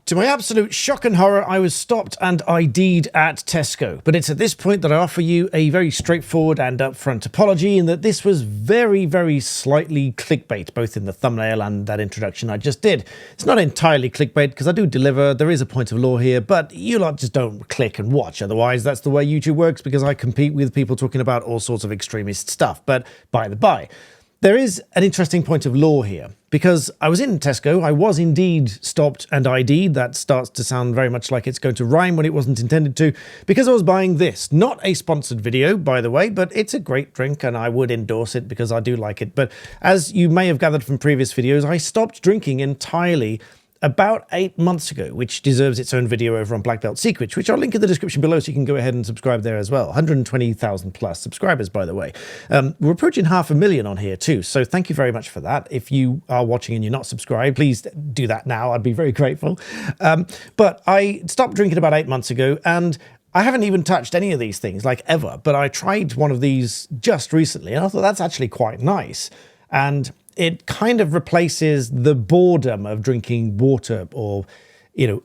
To my absolute shock and horror, I was stopped and ID'd at Tesco. But it's at this point that I offer you a very straightforward and upfront apology in that this was very, very slightly clickbait, both in the thumbnail and that introduction I just did. It's not entirely clickbait because I do deliver, there is a point of law here, but you lot just don't click and watch. Otherwise, that's the way YouTube works because I compete with people talking about all sorts of extremist stuff. But by the by, there is an interesting point of law here, because I was in Tesco, I was indeed stopped and ID'd. That starts to sound very much like it's going to rhyme when it wasn't intended to, because I was buying this. Not a sponsored video, by the way, but it's a great drink and I would endorse it because I do like it. But as you may have gathered from previous videos, I stopped drinking entirely about 8 months ago, which deserves its own video over on Black Belt Secrets, which I'll link in the description below so you can go ahead and subscribe there as well. 120,000 plus subscribers, by the way. We're approaching 500,000 on here too, so thank you very much for that. If you are watching and you're not subscribed, please do that now. I'd be very grateful. But I stopped drinking about 8 months ago, and I haven't even touched any of these things, like ever, but I tried one of these just recently, and I thought that's actually quite nice. And it kind of replaces the boredom of drinking water or,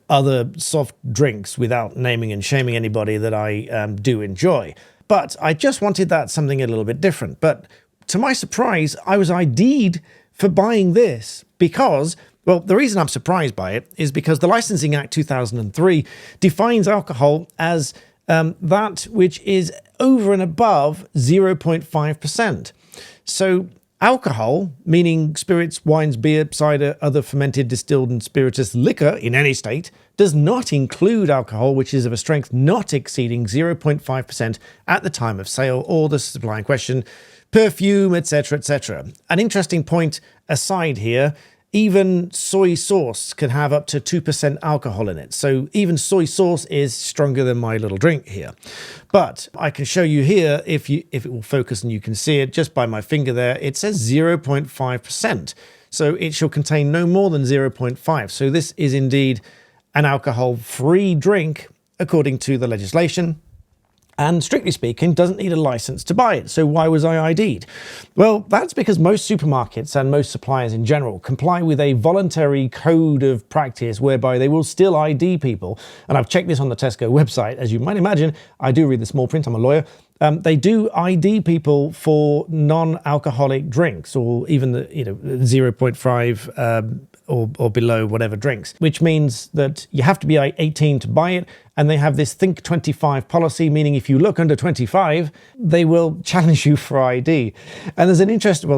other soft drinks, without naming and shaming anybody, that I do enjoy. But I just wanted that something a little bit different. But to my surprise, I was ID'd for buying this because, well, the reason I'm surprised by it is because the Licensing Act 2003 defines alcohol as that which is over and above 0.5%. So alcohol, meaning spirits, wines, beer, cider, other fermented, distilled and spirituous liquor in any state, does not include alcohol which is of a strength not exceeding 0.5% at the time of sale or the supply in question, perfume, etc., etc. An interesting point aside here, even soy sauce can have up to 2% alcohol in it. So even soy sauce is stronger than my little drink here. But I can show you here, if it will focus and you can see it just by my finger there, it says 0.5%. So it shall contain no more than 0.5. So this is indeed an alcohol-free drink according to the legislation. And strictly speaking, doesn't need a license to buy it. So why was I ID'd? Well, that's because most supermarkets and most suppliers in general comply with a voluntary code of practice whereby they will still ID people. And I've checked this on the Tesco website. As you might imagine, I do read the small print, I'm a lawyer. They do ID people for non-alcoholic drinks, or even the 0.5 or below whatever drinks, which means that you have to be 18 to buy it. And they have this Think 25 policy, meaning if you look under 25, they will challenge you for ID. And there's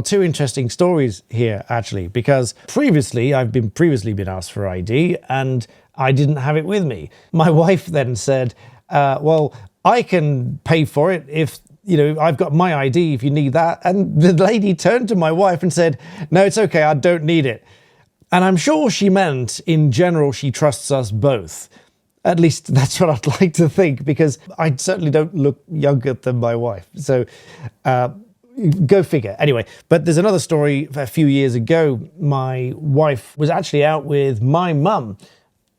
two interesting stories here, actually, because I've been asked for ID and I didn't have it with me. My wife then said, well, I can pay for it if, I've got my ID if you need that. And the lady turned to my wife and said, no, it's okay, I don't need it. And I'm sure she meant, in general, she trusts us both. At least that's what I'd like to think, because I certainly don't look younger than my wife. So go figure. Anyway, but there's another story. A few years ago, my wife was actually out with my mum.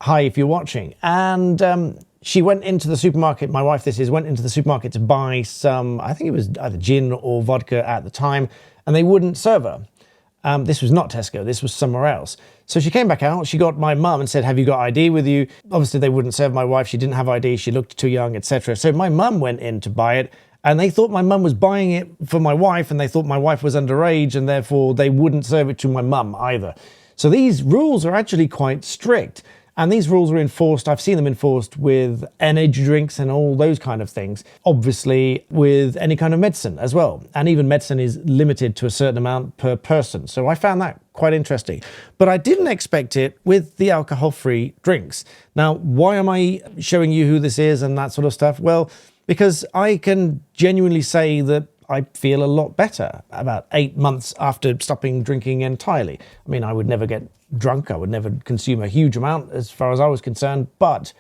Hi, if you're watching. And she went into the supermarket, my wife went into the supermarket to buy some, I think it was either gin or vodka at the time, and they wouldn't serve her. This was not Tesco, this was somewhere else. So she came back out, she got my mum and said, have you got ID with you? Obviously they wouldn't serve my wife, she didn't have ID, she looked too young, etc. So my mum went in to buy it, and they thought my mum was buying it for my wife, and they thought my wife was underage, and therefore they wouldn't serve it to my mum either. So these rules are actually quite strict. And these rules are enforced, I've seen them enforced with energy drinks and all those kind of things. Obviously with any kind of medicine as well. And even medicine is limited to a certain amount per person. So I found that quite interesting. But I didn't expect it with the alcohol-free drinks. Now, why am I showing you who this is and that sort of stuff? Well, because I can genuinely say that I feel a lot better about 8 months after stopping drinking entirely. I mean, I would never get drunk, I would never consume a huge amount as far as I was concerned, but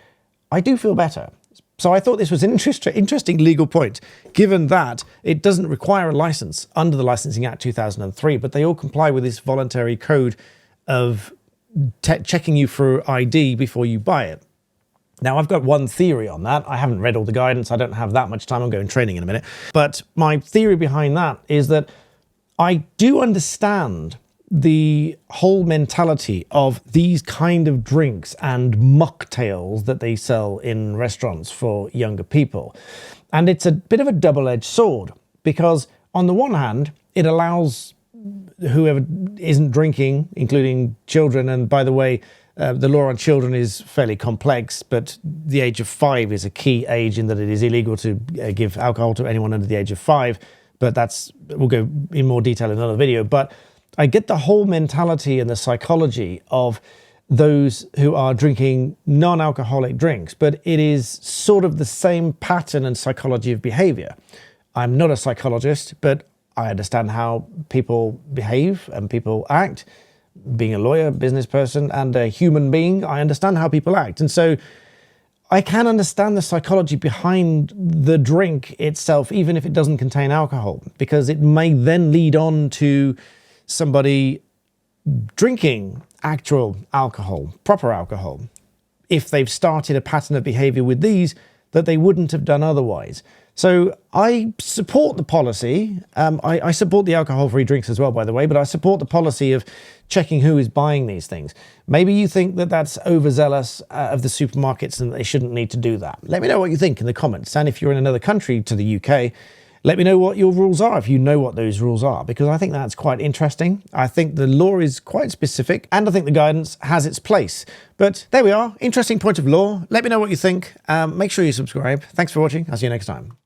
I do feel better. So I thought this was an interesting legal point, given that it doesn't require a license under the Licensing Act 2003, but they all comply with this voluntary code of checking you for ID before you buy it. Now, I've got one theory on that. I haven't read all the guidance. I don't have that much time. I'm going training in a minute. But my theory behind that is that I do understand the whole mentality of these kind of drinks and mocktails that they sell in restaurants for younger people. And it's a bit of a double-edged sword, because on the one hand, it allows whoever isn't drinking, including children, and by the way, the law on children is fairly complex, but the age of 5 is a key age in that it is illegal to give alcohol to anyone under the age of 5. But we'll go in more detail in another video. But I get the whole mentality and the psychology of those who are drinking non-alcoholic drinks, but it is sort of the same pattern and psychology of behavior. I'm not a psychologist, but I understand how people behave and people act. Being a lawyer, business person, and a human being, I understand how people act. And so I can understand the psychology behind the drink itself, even if it doesn't contain alcohol, because it may then lead on to somebody drinking actual alcohol, proper alcohol, if they've started a pattern of behavior with these that they wouldn't have done otherwise. So I support the policy. I support the alcohol-free drinks as well, by the way, but I support the policy of checking who is buying these things. Maybe you think that that's overzealous of the supermarkets and they shouldn't need to do that. Let me know what you think in the comments. And if you're in another country to the UK, let me know what your rules are, if you know what those rules are, because I think that's quite interesting. I think the law is quite specific, and I think the guidance has its place. But there we are, interesting point of law. Let me know what you think. Make sure you subscribe. Thanks for watching. I'll see you next time.